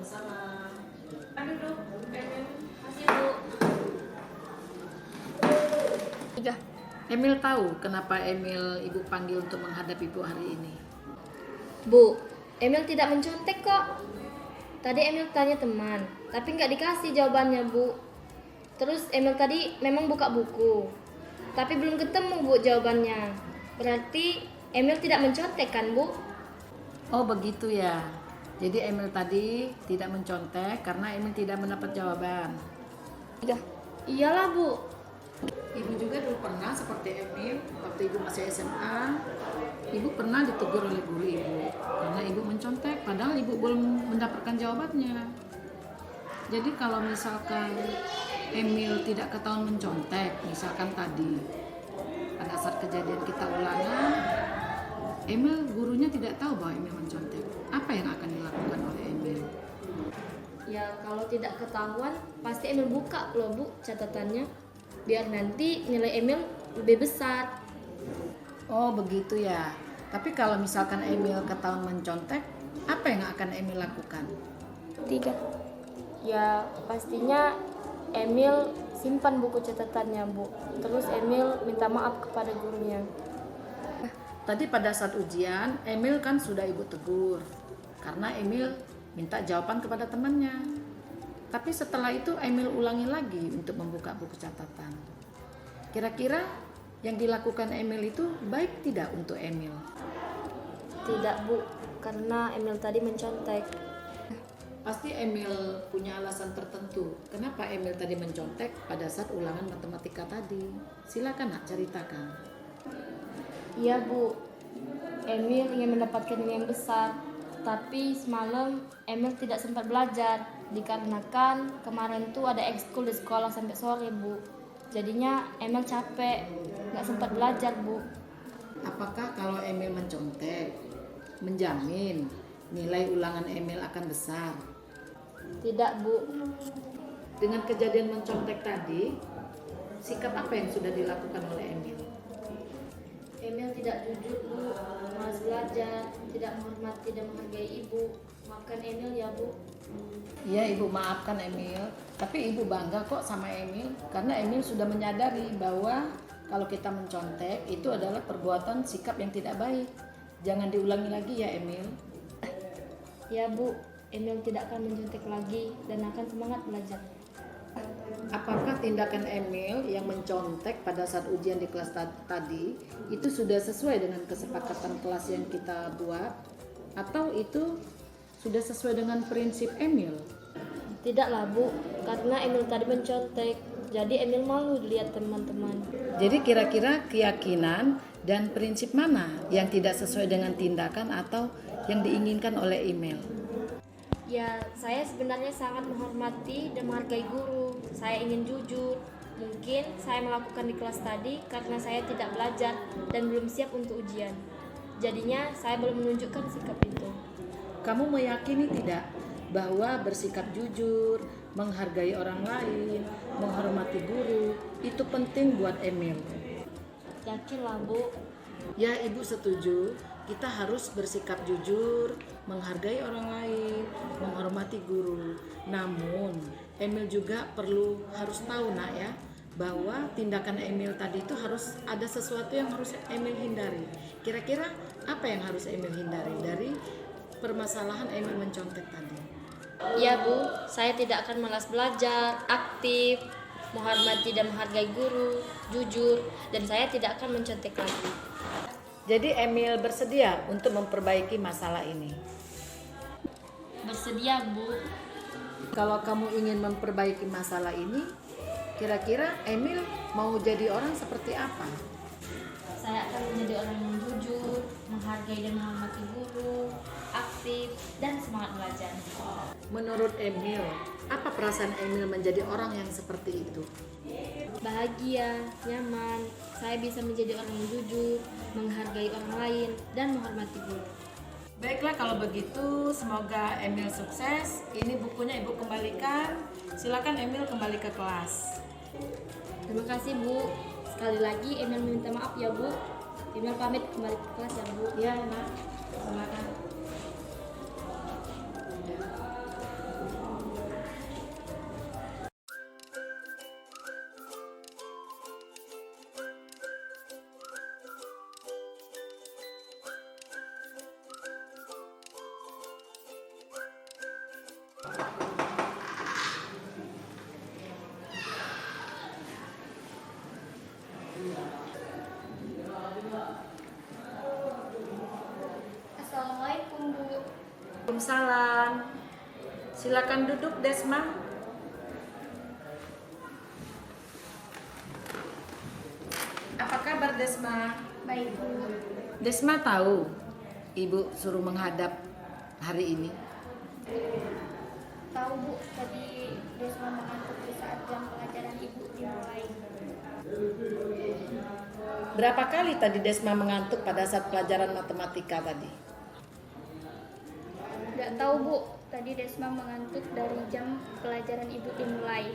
Sama-sama. Aduh, dulu, Emil. Kasih, Bu. Udah, Emil tahu kenapa Emil ibu panggil untuk menghadap ibu hari ini. Bu, Emil tidak mencontek kok. Tadi Emil tanya teman, tapi nggak dikasih jawabannya, Bu. Terus Emil tadi memang buka buku, tapi belum ketemu, Bu, jawabannya. Berarti Emil tidak mencontek kan, Bu? Oh begitu ya. Jadi Emil tadi tidak mencontek karena Emil tidak mendapat jawaban. Udah. Iyalah, Bu. Ibu juga dulu pernah seperti Emil waktu ibu masih SMA. Ibu pernah ditegur oleh guru ibu karena ibu mencontek, padahal ibu belum mendapatkan jawabannya. Jadi kalau misalkan Emil tidak ketahuan mencontek, misalkan tadi pada saat kejadian kita ulangan, Emil gurunya tidak tahu bahwa Emil mencontek. Apa yang akan dilakukan oleh Emil? Ya, kalau tidak ketahuan, pasti Emil buka loh, Bu, catatannya. Biar nanti nilai Emil lebih besar. Oh begitu ya. Tapi kalau misalkan Emil ketahuan mencontek, apa yang akan Emil lakukan? 3. Ya, pastinya Emil simpan buku catatannya, Bu. Terus Emil minta maaf kepada gurunya. Tadi pada saat ujian, Emil kan sudah ibu tegur karena Emil minta jawaban kepada temannya. Tapi setelah itu Emil ulangi lagi untuk membuka buku catatan. Kira-kira yang dilakukan Emil itu baik tidak untuk Emil? Tidak, Bu, karena Emil tadi mencontek. Pasti Emil punya alasan tertentu. Kenapa Emil tadi mencontek pada saat ulangan matematika tadi? Silakan nak ceritakan. Iya, Bu. Emil ingin mendapatkan nilai yang besar, tapi semalam Emil tidak sempat belajar dikarenakan kemarin tuh ada ekskul di sekolah sampai sore, Bu. Jadinya Emil capek, nggak sempat belajar, Bu. Apakah kalau Emil mencontek menjamin nilai ulangan Emil akan besar? Tidak, Bu. Dengan kejadian mencontek tadi, sikap apa yang sudah dilakukan oleh Emil? Emil tidak jujur, Bu. Malas belajar, tidak menghormati dan menghargai ibu. Maafkan Emil ya, Bu. Iya ibu maafkan Emil, tapi ibu bangga kok sama Emil karena Emil sudah menyadari bahwa kalau kita mencontek itu adalah perbuatan sikap yang tidak baik. Jangan diulangi lagi ya Emil. Ya, Bu. Emil tidak akan mencontek lagi dan akan semangat belajar. Apakah tindakan Emil yang mencontek pada saat ujian di kelas tadi itu sudah sesuai dengan kesepakatan kelas yang kita buat atau itu sudah sesuai dengan prinsip Emil? Tidaklah, Bu, karena Emil tadi mencontek. Jadi Emil malu dilihat teman-teman. Jadi kira-kira keyakinan dan prinsip mana yang tidak sesuai dengan tindakan atau yang diinginkan oleh Emil? Ya, saya sebenarnya sangat menghormati dan menghargai guru. Saya ingin jujur. Mungkin saya melakukan di kelas tadi karena saya tidak belajar dan belum siap untuk ujian. Jadinya saya belum menunjukkan sikap itu. Kamu meyakini tidak bahwa bersikap jujur, menghargai orang lain, menghormati guru itu penting buat Emil? Yakinlah, Bu. Ya, ibu setuju. Kita harus bersikap jujur, menghargai orang lain, menghormati guru. Namun, Emil juga harus tahu nak ya, bahwa tindakan Emil tadi itu harus ada sesuatu yang harus Emil hindari. Kira-kira apa yang harus Emil hindari dari permasalahan Emil mencontek tadi? Ya, Bu, saya tidak akan malas belajar, aktif, menghormati dan menghargai guru, jujur, dan saya tidak akan mencontek lagi. Jadi Emil bersedia untuk memperbaiki masalah ini. Bersedia, Bu. Kalau kamu ingin memperbaiki masalah ini, kira-kira Emil mau jadi orang seperti apa? Saya akan menjadi orang yang jujur, menghargai dan menghormati guru, aktif, dan semangat belajar. Menurut Emil, apa perasaan Emil menjadi orang yang seperti itu? Bahagia, nyaman, saya bisa menjadi orang yang jujur, menghargai orang lain, dan menghormati guru. Baiklah kalau begitu, semoga Emil sukses. Ini bukunya ibu kembalikan. Silakan Emil kembali ke kelas. Terima kasih, Bu. Sekali lagi Emil meminta maaf ya, Bu. Emil pamit kembali ke kelas ya, Bu. Ya, nak. Silakan. Silakan duduk, Desma. Apa kabar, Desma? Baik, Bu. Desma tahu Ibu suruh menghadap hari ini. Tahu, Bu, tadi Desma mengantuk di saat jam pelajaran Ibu dimulai. Berapa kali tadi Desma mengantuk pada saat pelajaran matematika tadi? Nggak tahu, Bu. Tadi Desma mengantuk dari jam pelajaran Ibu dimulai.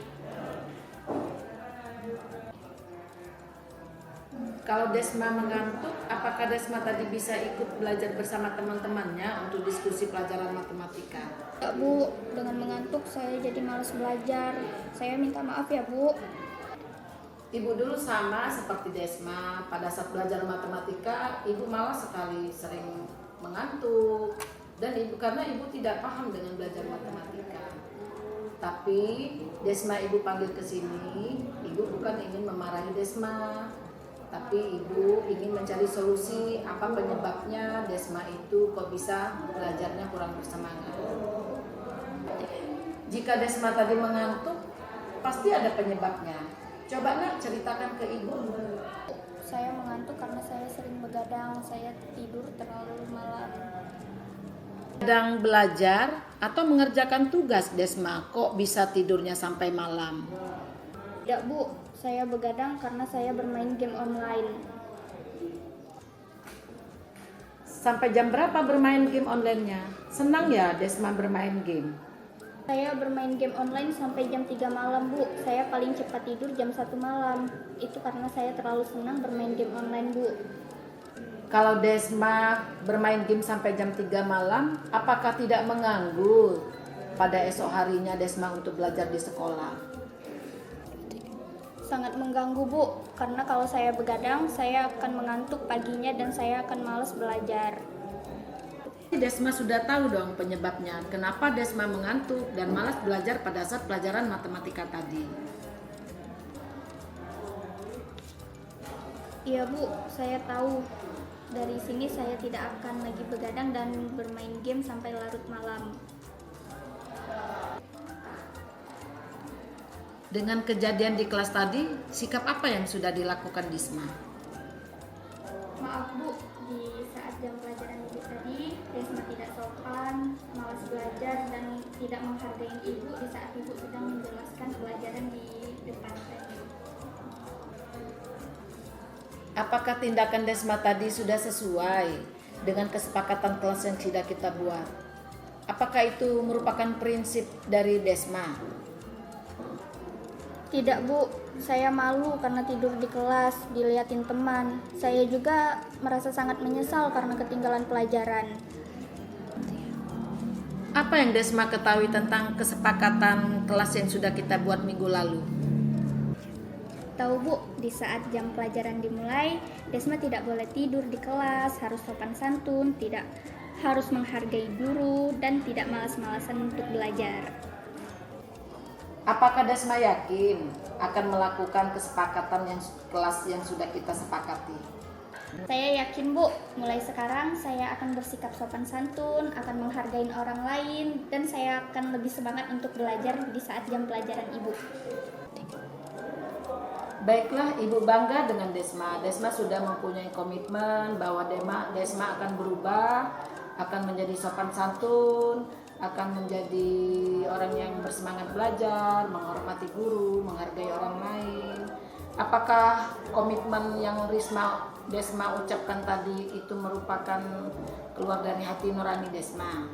Kalau Desma mengantuk, apakah Desma tadi bisa ikut belajar bersama teman-temannya untuk diskusi pelajaran matematika? Nggak, Bu. Dengan mengantuk saya jadi malas belajar. Saya minta maaf ya, Bu. Ibu dulu sama seperti Desma, pada saat belajar matematika, Ibu malah sekali sering mengantuk. Dan karena Ibu tidak paham dengan belajar matematika. Tapi Desma Ibu panggil ke sini, Ibu bukan ingin memarahi Desma, tapi Ibu ingin mencari solusi apa penyebabnya Desma itu kok bisa belajarnya kurang bersemangat. Jika Desma tadi mengantuk, pasti ada penyebabnya. Coba Nak ceritakan ke Ibu. Saya mengantuk karena saya sering begadang. Saya tidur terlalu malam. Sedang belajar atau mengerjakan tugas, Desma kok bisa tidurnya sampai malam? Tidak, Bu. Saya begadang karena saya bermain game online. Sampai jam berapa bermain game online-nya? Senang ya Desma bermain game? Saya bermain game online sampai jam 3 malam, Bu. Saya paling cepat tidur jam 1 malam. Itu karena saya terlalu senang bermain game online, Bu. Kalau Desma bermain game sampai jam 3 malam, apakah tidak mengganggu pada esok harinya Desma untuk belajar di sekolah? Sangat mengganggu, Bu. Karena kalau saya begadang, saya akan mengantuk paginya dan saya akan malas belajar. Desma sudah tahu dong penyebabnya, kenapa Desma mengantuk dan malas belajar pada saat pelajaran matematika tadi. Iya, Bu. Saya tahu. Dari sini saya tidak akan lagi begadang dan bermain game sampai larut malam. Dengan kejadian di kelas tadi, sikap apa yang sudah dilakukan Desma? Maaf, Bu. Di saat jam pelajaran Ibu tadi, Desma tidak sopan, malas belajar, dan tidak menghargai Ibu di saat Ibu sedang menjelaskan pelajaran di depan tadi. Apakah tindakan Desma tadi sudah sesuai dengan kesepakatan kelas yang sudah kita buat? Apakah itu merupakan prinsip dari Desma? Tidak, Bu. Saya malu karena tidur di kelas, dilihatin teman. Saya juga merasa sangat menyesal karena ketinggalan pelajaran. Apa yang Desma ketahui tentang kesepakatan kelas yang sudah kita buat minggu lalu? Tahu, Bu, di saat jam pelajaran dimulai, Desma tidak boleh tidur di kelas, harus sopan santun, tidak harus menghargai guru, dan tidak malas-malasan untuk belajar. Apakah Desma yakin akan melakukan kesepakatan yang kelas yang sudah kita sepakati? Saya yakin, Bu, mulai sekarang saya akan bersikap sopan santun, akan menghargai orang lain, dan saya akan lebih semangat untuk belajar di saat jam pelajaran Ibu. Baiklah, Ibu bangga dengan Desma. Desma sudah mempunyai komitmen bahwa Desma akan berubah, akan menjadi sopan santun, akan menjadi orang yang bersemangat belajar, menghormati guru, menghargai orang lain. Apakah komitmen yang Desma ucapkan tadi itu merupakan keluar dari hati nurani Desma?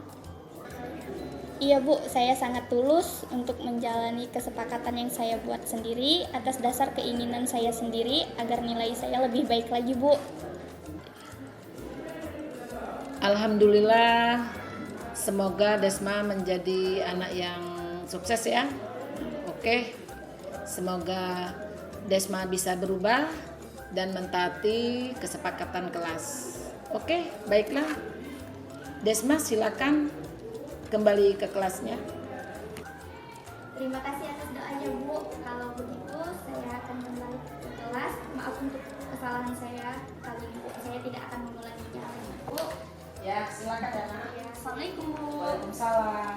Iya, Bu, saya sangat tulus untuk menjalani kesepakatan yang saya buat sendiri atas dasar keinginan saya sendiri agar nilai saya lebih baik lagi, Bu. Alhamdulillah, semoga Desma menjadi anak yang sukses ya. Oke, semoga Desma bisa berubah dan mentaati kesepakatan kelas. Oke, baiklah. Desma silakan kembali ke kelasnya. Terima kasih atas doanya, Bu. Kalau begitu, saya akan kembali ke kelas. Maaf untuk kesalahan saya kali ini, Bu. Saya tidak akan mengulanginya lagi, Bu. Ya, silakan ya, Nak. Ya, Assalamualaikum, Bu. Waalaikumsalam.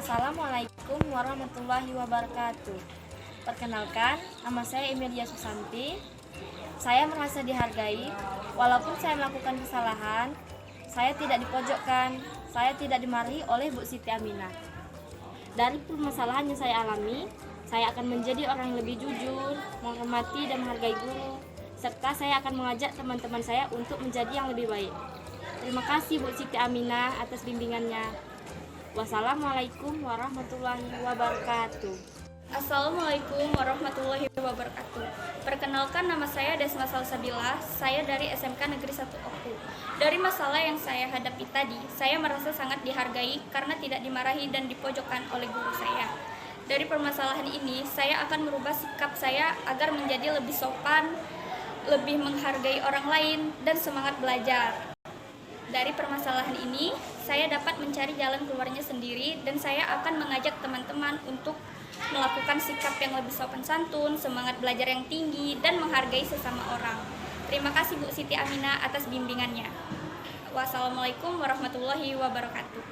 Assalamualaikum warahmatullahi wabarakatuh. Perkenalkan, nama saya Emilia Susanti. Saya merasa dihargai, walaupun saya melakukan kesalahan, saya tidak dipojokkan, saya tidak dimarahi oleh Bu Siti Aminah. Dari permasalahan yang saya alami, saya akan menjadi orang yang lebih jujur, menghormati dan menghargai guru, serta saya akan mengajak teman-teman saya untuk menjadi yang lebih baik. Terima kasih Bu Siti Aminah atas bimbingannya. Wassalamualaikum warahmatullahi wabarakatuh. Assalamualaikum warahmatullahi wabarakatuh. Perkenalkan, nama saya Desma Salsabila. Saya dari SMK Negeri 1 Oku. Dari masalah yang saya hadapi tadi, saya merasa sangat dihargai karena tidak dimarahi dan dipojokkan oleh guru saya. Dari permasalahan ini, saya akan merubah sikap saya agar menjadi lebih sopan, lebih menghargai orang lain, dan semangat belajar. Dari permasalahan ini, saya dapat mencari jalan keluarnya sendiri dan saya akan mengajak teman-teman untuk melakukan sikap yang lebih sopan santun, semangat belajar yang tinggi, dan menghargai sesama orang. Terima kasih Bu Siti Aminah atas bimbingannya. Wassalamualaikum warahmatullahi wabarakatuh.